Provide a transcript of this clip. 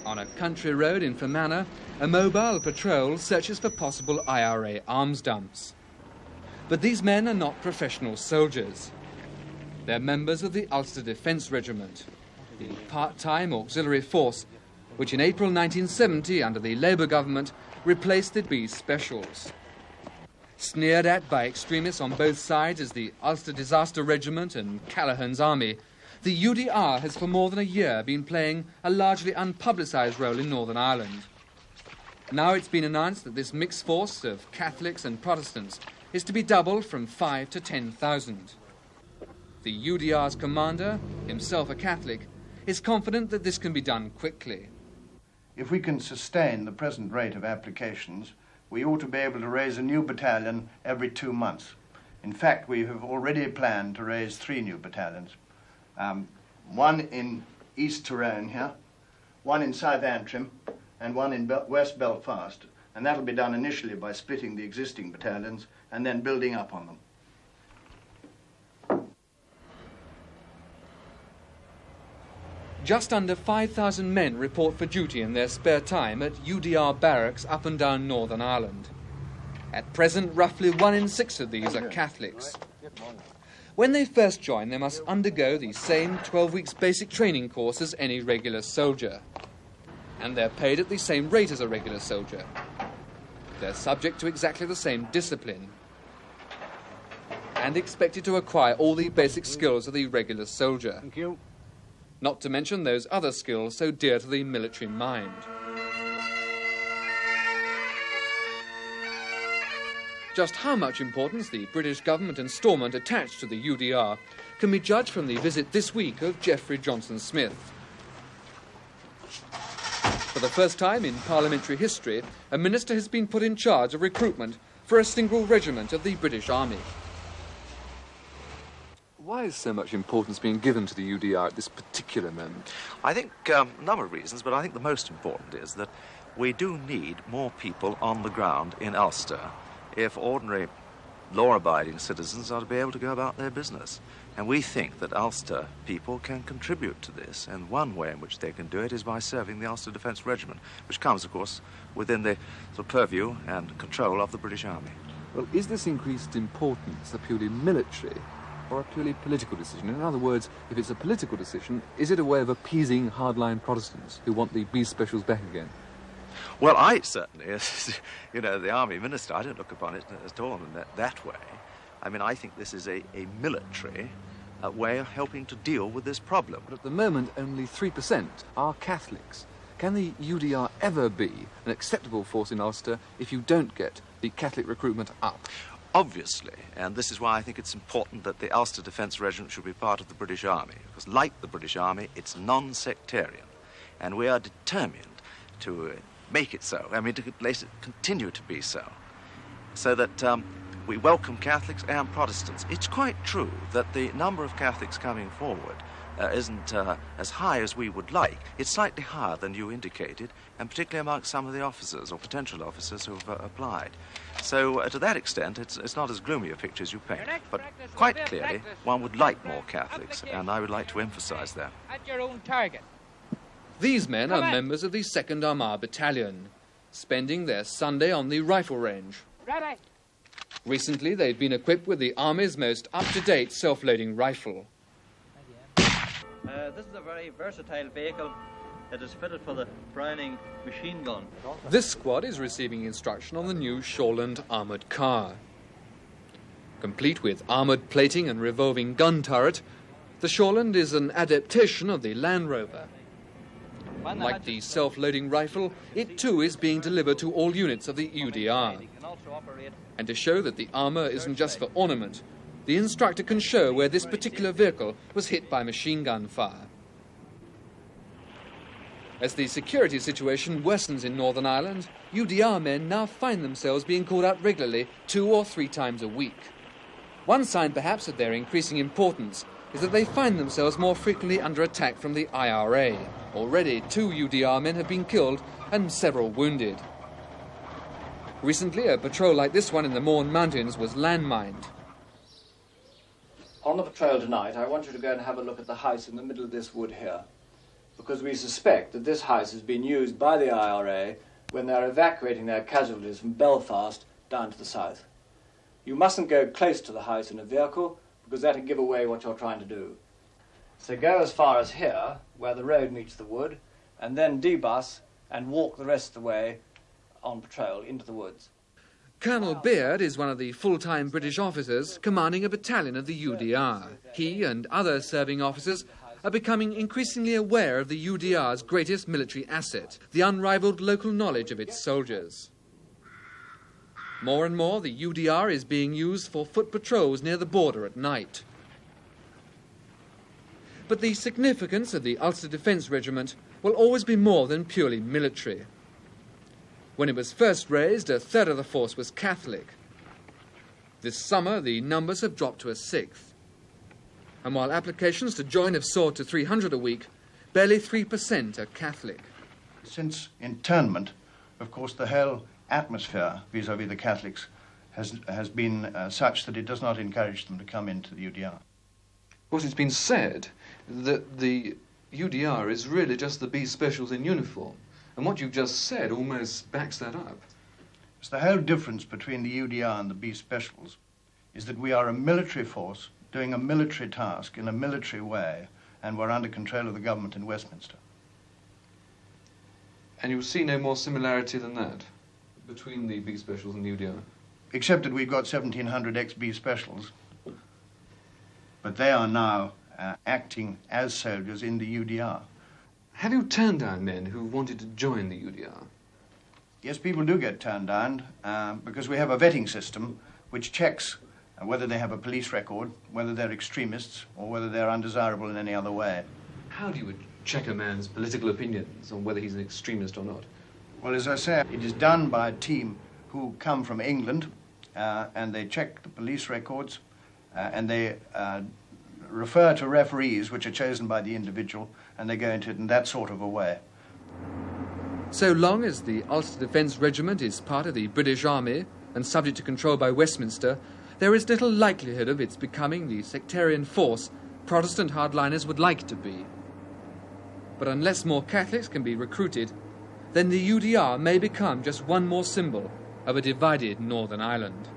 On a country road in Fermanagh, a mobile patrol searches for possible IRA arms dumps. But these men are not professional soldiers. They're members of the Ulster Defence Regiment, the part-time auxiliary force, which in April 1970, under the Labour government, replaced the B Specials. Sneered at by extremists on both sides as the Ulster Disaster Regiment and Callaghan's Army, the UDR has for more than a year been playing a largely unpublicised role in Northern Ireland. Now it's been announced that this mixed force of Catholics and Protestants is to be doubled from 5 to 10,000. The UDR's commander, himself a Catholic, is confident that this can be done quickly. If we can sustain the present rate of applications, we ought to be able to raise a new battalion every 2 months. In fact, we have already planned to raise 3 new battalions. One in East Tyrone here, one in South Antrim, and one in West Belfast. And that'll be done initially by splitting the existing battalions and then building up on them. Just under 5,000 men report for duty in their spare time at UDR barracks up and down Northern Ireland. At present, roughly 1 in 6 of these are Catholics. When they first join, they must undergo the same 12 weeks basic training course as any regular soldier. And they're paid at the same rate as a regular soldier. They're subject to exactly the same discipline and expected to acquire all the basic skills of the regular soldier. Thank you. Not to mention those other skills so dear to the military mind. Just how much importance the British government and Stormont attach to the UDR can be judged from the visit this week of Geoffrey Johnson-Smith. For the first time in parliamentary history, a minister has been put in charge of recruitment for a single regiment of the British Army. Why is so much importance being given to the UDR at this particular moment? I think a number of reasons, but I think the most important is that we do need more people on the ground in Ulster if ordinary law-abiding citizens are to be able to go about their business. And we think that Ulster people can contribute to this, and one way in which they can do it is by serving the Ulster Defence Regiment, which comes, of course, within the sort of purview and control of the British Army. Well, is this increased importance a purely military or a purely political decision? In other words, if it's a political decision, is it a way of appeasing hardline Protestants who want the B Specials back again? Well, I certainly, as you know, the Army Minister, I don't look upon it at all in that way. I mean, I think this is a military way of helping to deal with this problem. But at the moment, only 3% are Catholics. Can the UDR ever be an acceptable force in Ulster if you don't get the Catholic recruitment up? Obviously, and this is why I think it's important that the Ulster Defence Regiment should be part of the British Army, because like the British Army, it's non-sectarian, and we are determined to make it so, I mean, to let it continue to be so that we welcome Catholics and Protestants. It's quite true that the number of Catholics coming forward isn't as high as we would like. It's slightly higher than you indicated, and particularly amongst some of the officers or potential officers who've applied. So to that extent, it's not as gloomy a picture as you paint. But quite clearly, one would like more Catholics, and I would like to emphasise that. At your own target. These men are members of the 2nd Armagh Battalion, spending their Sunday on the rifle range. Ready. Recently, they've been equipped with the Army's most up-to-date self-loading rifle. This is a very versatile vehicle. It is fitted for the Browning machine gun. This squad is receiving instruction on the new Shoreland armoured car. Complete with armoured plating and revolving gun turret, the Shoreland is an adaptation of the Land Rover. Like the self-loading rifle, it too is being delivered to all units of the UDR. And to show that the armour isn't just for ornament, the instructor can show where this particular vehicle was hit by machine gun fire. As the security situation worsens in Northern Ireland, UDR men now find themselves being called out regularly 2 or 3 times a week. One sign perhaps of their increasing importance is that they find themselves more frequently under attack from the IRA. Already 2 UDR men have been killed and several wounded. Recently, a patrol like this one in the Mourne Mountains was landmined. On the patrol tonight, I want you to go and have a look at the house in the middle of this wood here. because we suspect that this house has been used by the IRA when they're evacuating their casualties from Belfast down to the south. You mustn't go close to the house in a vehicle, because that'll give away what you're trying to do. So go as far as here, where the road meets the wood, and then debus and walk the rest of the way on patrol into the woods. Colonel Beard is one of the full-time British officers commanding a battalion of the UDR. He and other serving officers are becoming increasingly aware of the UDR's greatest military asset, the unrivaled local knowledge of its soldiers. More and more, the UDR is being used for foot patrols near the border at night. But the significance of the Ulster Defence Regiment will always be more than purely military. When it was first raised, a third of the force was Catholic. This summer, the numbers have dropped to a sixth. And while applications to join have soared to 300 a week, barely 3% are Catholic. Since internment, of course, the whole atmosphere vis-à-vis the Catholics has been such that it does not encourage them to come into the UDR. Of course, it's been said that the UDR is really just the B Specials in uniform, and what you've just said almost backs that up. So the whole difference between the UDR and the B Specials is that we are a military force doing a military task in a military way, and we're under control of the government in Westminster. And you'll see no more similarity than that between the B Specials and the UDR? Except that we've got 1,700 ex-B Specials, but they are now acting as soldiers in the UDR. Have you turned down men who wanted to join the UDR? Yes, people do get turned down because we have a vetting system which checks whether they have a police record, whether they're extremists, or whether they're undesirable in any other way. How do you check a man's political opinions on whether he's an extremist or not? Well, as I say, it is done by a team who come from England, and they check the police records, and they refer to referees which are chosen by the individual, and they go into it in that sort of a way. So long as the Ulster Defence Regiment is part of the British Army and subject to control by Westminster, there is little likelihood of its becoming the sectarian force Protestant hardliners would like to be. But unless more Catholics can be recruited, then the UDR may become just one more symbol of a divided Northern Ireland.